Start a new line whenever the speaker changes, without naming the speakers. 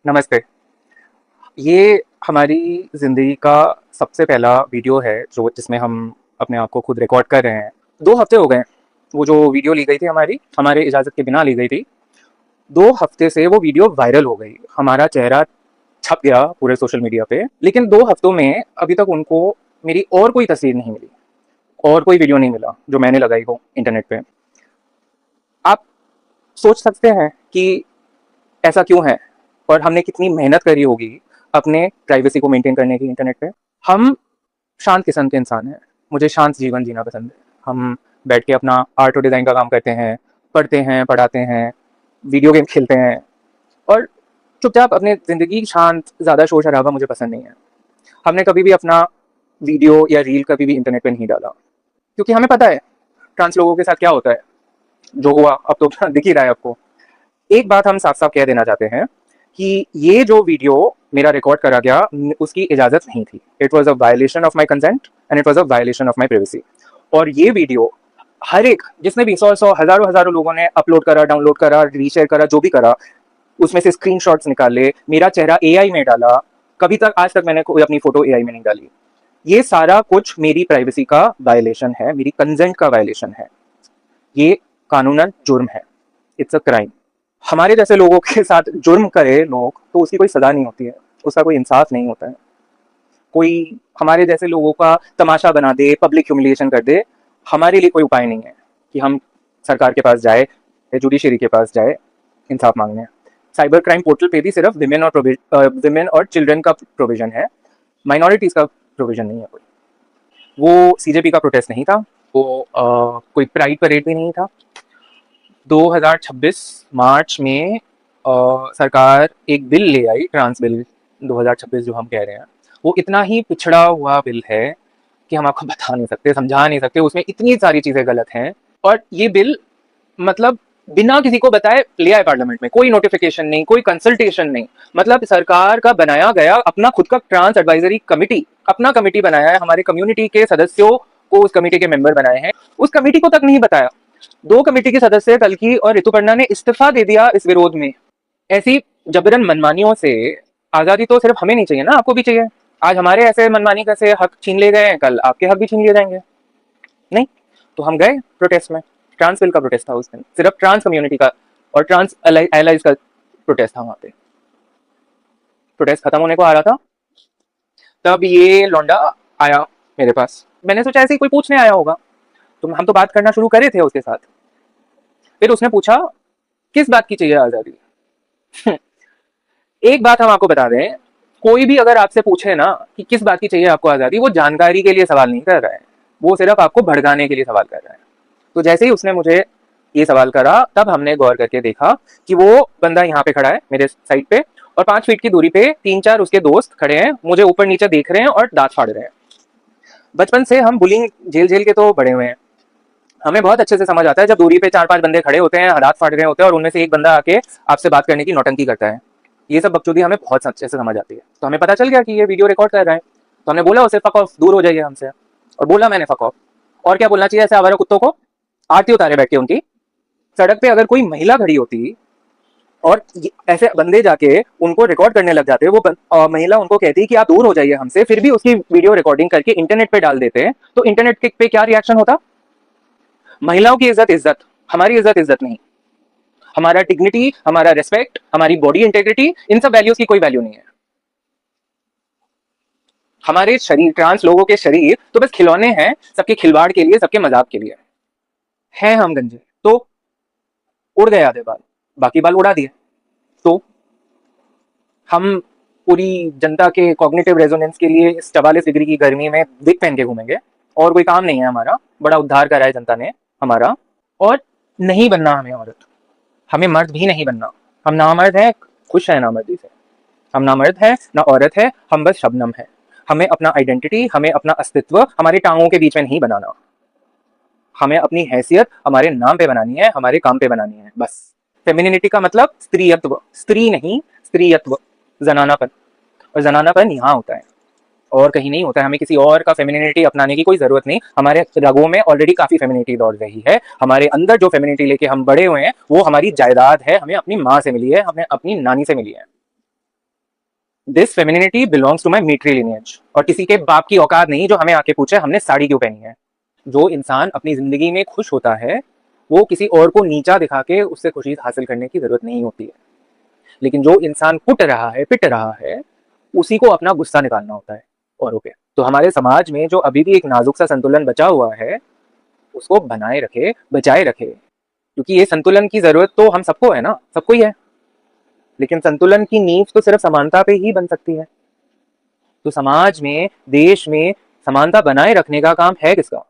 नमस्ते। ये हमारी ज़िंदगी का सबसे पहला वीडियो है जो जिसमें हम अपने आप को खुद रिकॉर्ड कर रहे हैं। 2 हफ़्ते हो गए, वो जो वीडियो ली गई थी हमारे इजाज़त के बिना ली गई थी। 2 हफ़्ते से वो वीडियो वायरल हो गई। हमारा चेहरा छप गया पूरे सोशल मीडिया पे। लेकिन 2 हफ़्तों में अभी तक उनको मेरी और कोई तस्वीर नहीं मिली, और कोई वीडियो नहीं मिला जो मैंने लगाई हो इंटरनेट पे। आप सोच सकते हैं कि ऐसा क्यों है और हमने कितनी मेहनत करी होगी अपने प्राइवेसी को मेंटेन करने की इंटरनेट पे। हम शांत किस्म के इंसान हैं, मुझे शांत जीवन जीना पसंद है। हम बैठ के अपना आर्ट और डिज़ाइन का काम करते हैं, पढ़ते हैं, पढ़ाते हैं, वीडियो गेम खेलते हैं और चुपचाप अपनी ज़िंदगी शांत। ज़्यादा शोर शराबा मुझे पसंद नहीं है। हमने कभी भी अपना वीडियो या रील कभी भी इंटरनेट पे नहीं डाला, क्योंकि हमें पता है ट्रांस लोगों के साथ क्या होता है। जो हुआ अब तो दिख ही रहा है आपको। एक बात हम साफ साफ कह देना चाहते हैं कि ये जो वीडियो मेरा रिकॉर्ड करा गया, उसकी इजाजत नहीं थी। It was a violation of my consent and it was a violation of my privacy. और ये वीडियो हर एक जिसने भी सौ सौ हजारों हजारों लोगों ने अपलोड करा, डाउनलोड करा, रीशेयर करा, जो भी करा, उसमें से स्क्रीनशॉट्स निकाले, मेरा चेहरा एआई में डाला। कभी तक आज तक मैंने कोई अपनी फोटो एआई में नहीं डाली। ये सारा कुछ मेरी प्राइवेसी का वायलेशन है, मेरी कंसेंट का वायलेशन है। ये कानूनन जुर्म है। It's a crime. हमारे जैसे लोगों के साथ जुर्म करे लोग तो उसकी कोई सजा नहीं होती है, उसका कोई इंसाफ नहीं होता है। कोई हमारे जैसे लोगों का तमाशा बना दे, पब्लिक ह्यूमिलिएशन कर दे, हमारे लिए कोई उपाय नहीं है कि हम सरकार के पास जाए या जुडिशरी के पास जाए इंसाफ मांगने। साइबर क्राइम पोर्टल पे भी सिर्फ विमेन और चिल्ड्रन का प्रोविजन है, माइनॉरिटीज का प्रोविजन नहीं है कोई। वो सीजेपी का प्रोटेस्ट नहीं था, वो कोई प्राइड परेड भी नहीं था। 2026 मार्च में सरकार एक बिल ले आई, ट्रांस बिल 2026 जो हम कह रहे हैं, वो इतना ही पिछड़ा हुआ बिल है कि हम आपको बता नहीं सकते, समझा नहीं सकते। उसमें इतनी सारी चीज़ें गलत हैं। और ये बिल मतलब बिना किसी को बताए ले आए पार्लियामेंट में, कोई नोटिफिकेशन नहीं, कोई कंसल्टेशन नहीं। मतलब सरकार का बनाया गया अपना खुद का ट्रांस एडवाइजरी कमिटी, अपना कमिटी बनाया है, हमारे कम्युनिटी के सदस्यों को उस कमेटी के मेंबर बनाए हैं, उस कमेटी को तक नहीं बताया। 2 कमेटी के सदस्य कल्कि और ऋतुपर्णा ने इस्तीफा दे दिया इस विरोध में। ऐसी जबरन मनमानियों से आजादी तो सिर्फ हमें नहीं चाहिए ना, आपको भी चाहिए। आज हमारे ऐसे मनमानी कैसे हक छीन ले गए हैं, कल आपके हक भी छीन लिए जाएंगे। नहीं, तो हम गए प्रोटेस्ट में। ट्रांस बिल का प्रोटेस्ट था उस दिन, सिर्फ ट्रांस कम्युनिटी का और ट्रांस एलाइज का प्रोटेस्ट था वहां पे। प्रोटेस्ट खत्म होने को आ रहा था, तब ये लौंडा आया मेरे पास। मैंने सोचा ऐसे ही कोई पूछने आया होगा, तो हम तो बात करना शुरू करे थे उसके साथ। फिर उसने पूछा किस बात की चाहिए आजादी। एक बात हम आपको बता दें, कोई भी अगर आपसे पूछे ना कि किस बात की चाहिए आपको आजादी, वो जानकारी के लिए सवाल नहीं कर रहा है, वो सिर्फ आपको भड़काने के लिए सवाल कर रहा है। तो जैसे ही उसने मुझे ये सवाल करा, तब हमने गौर करके देखा कि वो बंदा यहाँ पे खड़ा है मेरे साइड पे, और 5 फीट की दूरी पे 3-4 उसके दोस्त खड़े हैं, मुझे ऊपर नीचे देख रहे हैं और दांत फाड़ रहे हैं। बचपन से हम बुलिंग झेल झेल के तो बड़े हुए हैं, हमें बहुत अच्छे से समझ आता है जब दूरी पे 4-5 बंदे खड़े होते हैं, हाथ फाड़ रहे होते हैं, और उनमें से एक बंदा आके आपसे बात करने की नौटंकी करता है। ये सब बकचोदी हमें बहुत अच्छे से समझ आती है। तो हमें पता चल गया कि ये वीडियो रिकॉर्ड कर रहे हैं, तो हमने बोला उसे फक ऑफ, दूर हो जाइए हमसे। और बोला मैंने फक ऑफ। और क्या बोलना चाहिए ऐसे आवारा कुत्तों को? आरती उतारे बैठ के उनकी। सड़क पे अगर कोई महिला खड़ी होती और ऐसे बंदे जाके उनको रिकॉर्ड करने लग जाते, वो महिला उनको कहती कि आप दूर हो जाइए हमसे, फिर भी उसकी वीडियो रिकॉर्डिंग करके इंटरनेट पे डाल देते, तो इंटरनेट पे क्या रिएक्शन होता? महिलाओं की इज्जत इज्जत, हमारी इज्जत इज्जत नहीं। हमारा डिग्निटी, हमारा रेस्पेक्ट, हमारी बॉडी इंटेग्रिटी, इन सब वैल्यूज की कोई वैल्यू नहीं है। हमारे शरीर, ट्रांस लोगों के शरीर तो बस खिलौने हैं, सबके खिलवाड़ के लिए, सबके मजाक के लिए हैं। हम गंजे तो उड़ गए आधे बाल, बाकी बाल उड़ा दिए। तो हम पूरी जनता के कॉग्निटिव रेजोनेंस के लिए 44 डिग्री की गर्मी में विग पहन के घूमेंगे, और कोई काम नहीं है हमारा। बड़ा उद्धार करा है जनता ने हमारा। और नहीं बनना हमें औरत, हमें मर्द भी नहीं बनना। हम नामर्द हैं, खुश हैं नामर्दी से। हम ना मर्द है ना औरत है, हम बस शबनम है। हमें अपना आइडेंटिटी, हमें अपना अस्तित्व हमारी टांगों के बीच में नहीं बनाना। हमें अपनी हैसियत हमारे नाम पे बनानी है, हमारे काम पे बनानी है, बस। फेमिनिनिटी का मतलब स्त्रीयत्व, स्त्री नहीं, स्त्रीयत्व, जनानापन। और जनानापन यहाँ होता है, और कहीं नहीं होता है। हमें किसी और का फेमिनिटी अपनाने की कोई जरूरत नहीं। हमारे रगों में ऑलरेडी काफी फेमिनिटी दौड़ रही है। हमारे अंदर जो फेमिनिटी लेके हम बड़े हुए हैं वो हमारी जायदाद है, हमें अपनी माँ से मिली है, हमें अपनी नानी से मिली है। This femininity belongs to my matrilineage, और किसी के बाप की औकात नहीं जो हमें आके पूछे हमने साड़ी क्यों पहनी है। जो इंसान अपनी जिंदगी में खुश होता है वो किसी और को नीचा दिखा के उससे खुशी हासिल करने की जरूरत नहीं होती है, लेकिन जो इंसान कुट रहा है पिट रहा है उसी को अपना गुस्सा निकालना होता है औरों पे। तो हमारे समाज में जो अभी भी एक नाजुक सा संतुलन बचा हुआ है उसको बनाए रखे, बचाए रखे, क्योंकि ये संतुलन की जरूरत तो हम सबको है ना, सबको ही है, लेकिन संतुलन की नींव तो सिर्फ समानता पे ही बन सकती है। तो समाज में, देश में समानता बनाए रखने का काम है किसका?